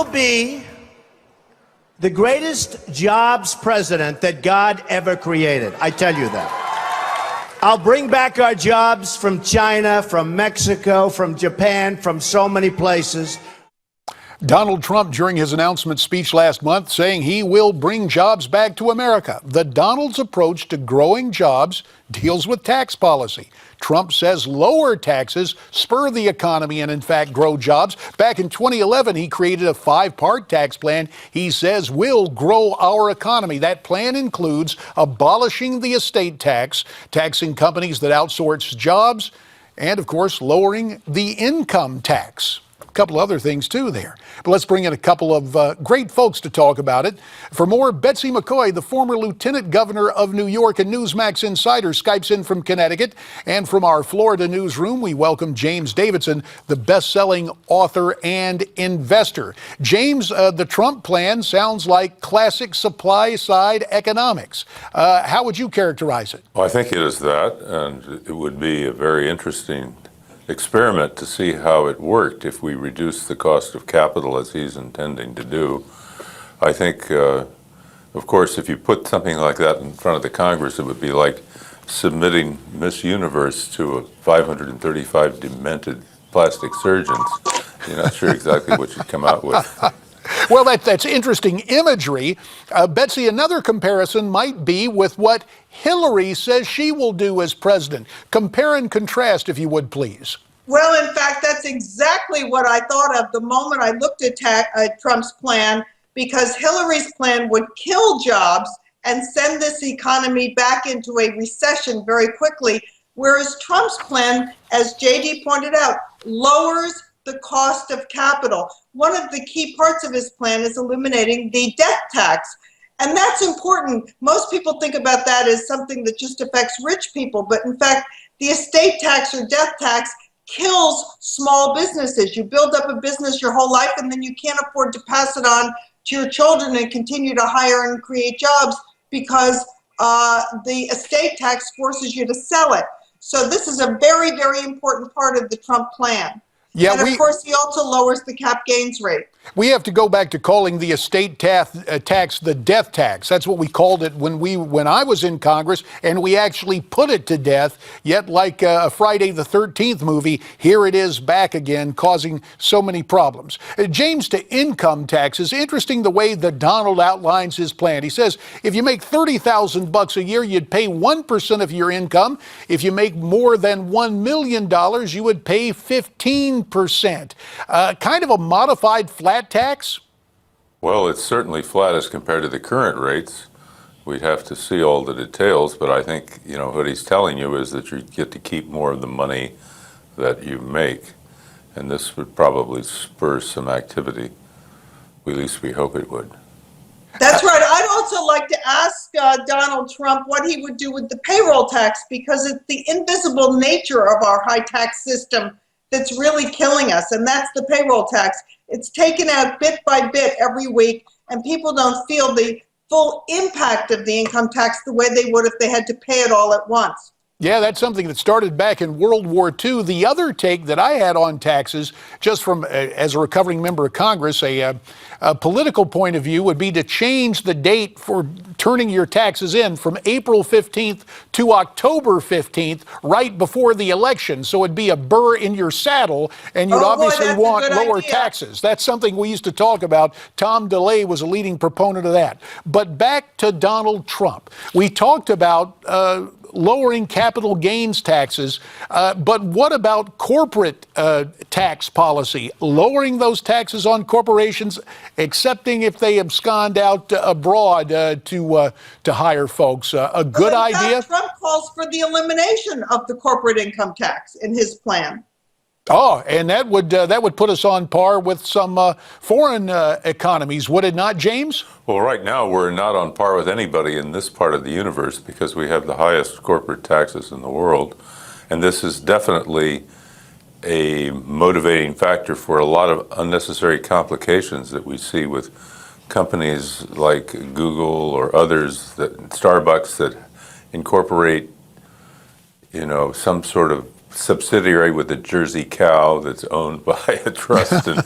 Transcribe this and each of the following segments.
will be the greatest jobs president that God ever created. I tell you that. I'll bring back our jobs from China, from Mexico, from Japan, from so many places. Donald Trump, during his announcement speech last month, saying he will bring jobs back to America. The Donald's approach to growing jobs deals with tax policy. Trump says lower taxes spur the economy and, in fact, grow jobs. Back in 2011, he created a 5-part tax plan he says will grow our economy. That plan includes abolishing the estate tax, taxing companies that outsource jobs, and, of course, lowering the income tax. A couple other things, too, there. But let's bring in a couple of great folks to talk about it. For more, Betsy McCaughey, the former lieutenant governor of New York and Newsmax insider, Skypes in from Connecticut. And from our Florida newsroom, we welcome James Davidson, the best-selling author and investor. James, the Trump plan sounds like classic supply-side economics. How would you characterize it? Well, I think it is that, and it would be a very interesting experiment to see how it worked if we reduce the cost of capital as he's intending to do. I think, of course, if you put something like that in front of the Congress, it would be like submitting Miss Universe to a 535 demented plastic surgeons. You're not sure exactly what you'd come out with. Well, that's interesting imagery. Betsy, another comparison might be with what Hillary says she will do as president. Compare and contrast, if you would, please. Well, in fact, that's exactly what I thought of the moment I looked at Trump's plan, because Hillary's plan would kill jobs and send this economy back into a recession very quickly, whereas Trump's plan, as JD pointed out, lowers the cost of capital. One of the key parts of his plan is eliminating the death tax. And that's important. Most people think about that as something that just affects rich people. But in fact, the estate tax or death tax kills small businesses. You build up a business your whole life, and then you can't afford to pass it on to your children and continue to hire and create jobs because the estate tax forces you to sell it. So this is a very, very important part of the Trump plan. Yeah, and of course, he also lowers the cap gains rate. We have to go back to calling the estate tax the death tax. That's what we called it when I was in Congress, and we actually put it to death. Yet, like a Friday the 13th movie, here it is back again, causing so many problems. James, to income taxes, interesting the way that Donald outlines his plan. He says if you make $30,000 a year, you'd pay 1% of your income. If you make more than $1 million, you would pay 15%. Kind of a modified flat tax? Well, it's certainly flat as compared to the current rates. We'd have to see all the details, but I think, what he's telling you is that you get to keep more of the money that you make, and this would probably spur some activity. At least we hope it would. That's right. I'd also like to ask Donald Trump what he would do with the payroll tax, because it's the invisible nature of our high tax system that's really killing us, and that's the payroll tax. It's taken out bit by bit every week, and people don't feel the full impact of the income tax the way they would if they had to pay it all at once. Yeah, that's something that started back in World War II. The other take that I had on taxes, just from as a recovering member of Congress, a political point of view would be to change the date for turning your taxes in from April 15th to October 15th, right before the election. So it'd be a burr in your saddle, and you'd obviously want lower taxes. That's something we used to talk about. Tom DeLay was a leading proponent of that. But back to Donald Trump. We talked about lowering capital gains taxes, but what about corporate tax policy? Lowering those taxes on corporations, accepting if they abscond out abroad to hire folks. A good idea? Trump calls for the elimination of the corporate income tax in his plan. Oh, and that would put us on par with some foreign economies, would it not, James? Well, right now we're not on par with anybody in this part of the universe because we have the highest corporate taxes in the world, and this is definitely a motivating factor for a lot of unnecessary complications that we see with companies like Google or others, Starbucks, that incorporate, some sort of subsidiary with a Jersey cow that's owned by a trust, and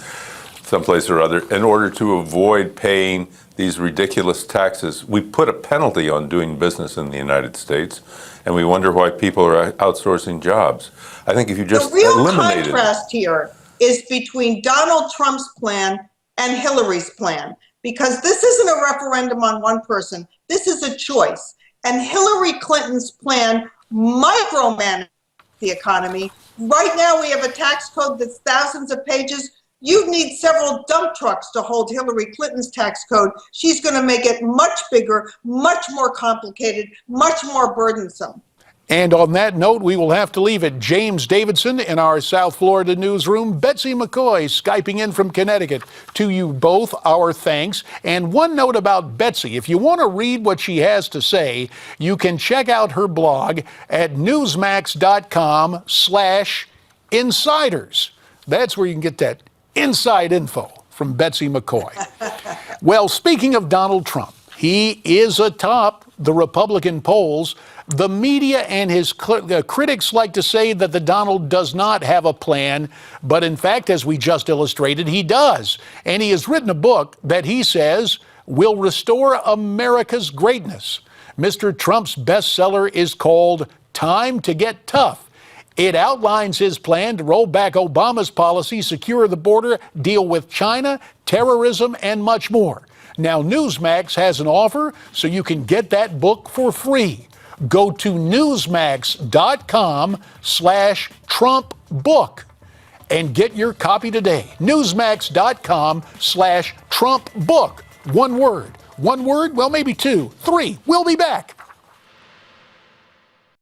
someplace or other in order to avoid paying these ridiculous taxes. We put a penalty on doing business in the United States, and we wonder why people are outsourcing jobs. I think if you just the real eliminated... contrast here is between Donald Trump's plan and Hillary's plan, because this isn't a referendum on one person. This is a choice. And Hillary Clinton's plan micromanages the economy. Right now, we have a tax code that's thousands of pages. You need several dump trucks to hold Hillary Clinton's tax code. She's going to make it much bigger, much more complicated, much more burdensome. And on that note, we will have to leave it. James Davidson in our South Florida newsroom, Betsy McCaughey Skyping in from Connecticut. To you both, our thanks. And one note about Betsy. If you want to read what she has to say, you can check out her blog at newsmax.com/insiders. That's where you can get that inside info from Betsy McCaughey. Well, speaking of Donald Trump, he is atop the Republican polls. The media and his critics like to say that the Donald does not have a plan, but in fact, as we just illustrated, he does. And he has written a book that he says will restore America's greatness. Mr. Trump's bestseller is called Time to Get Tough. It outlines his plan to roll back Obama's policy, secure the border, deal with China, terrorism, and much more. Now, Newsmax has an offer, so you can get that book for free. Go to newsmax.com/TrumpBook and get your copy today. Newsmax.com/TrumpBook. One word, well, maybe two, three. We'll be back.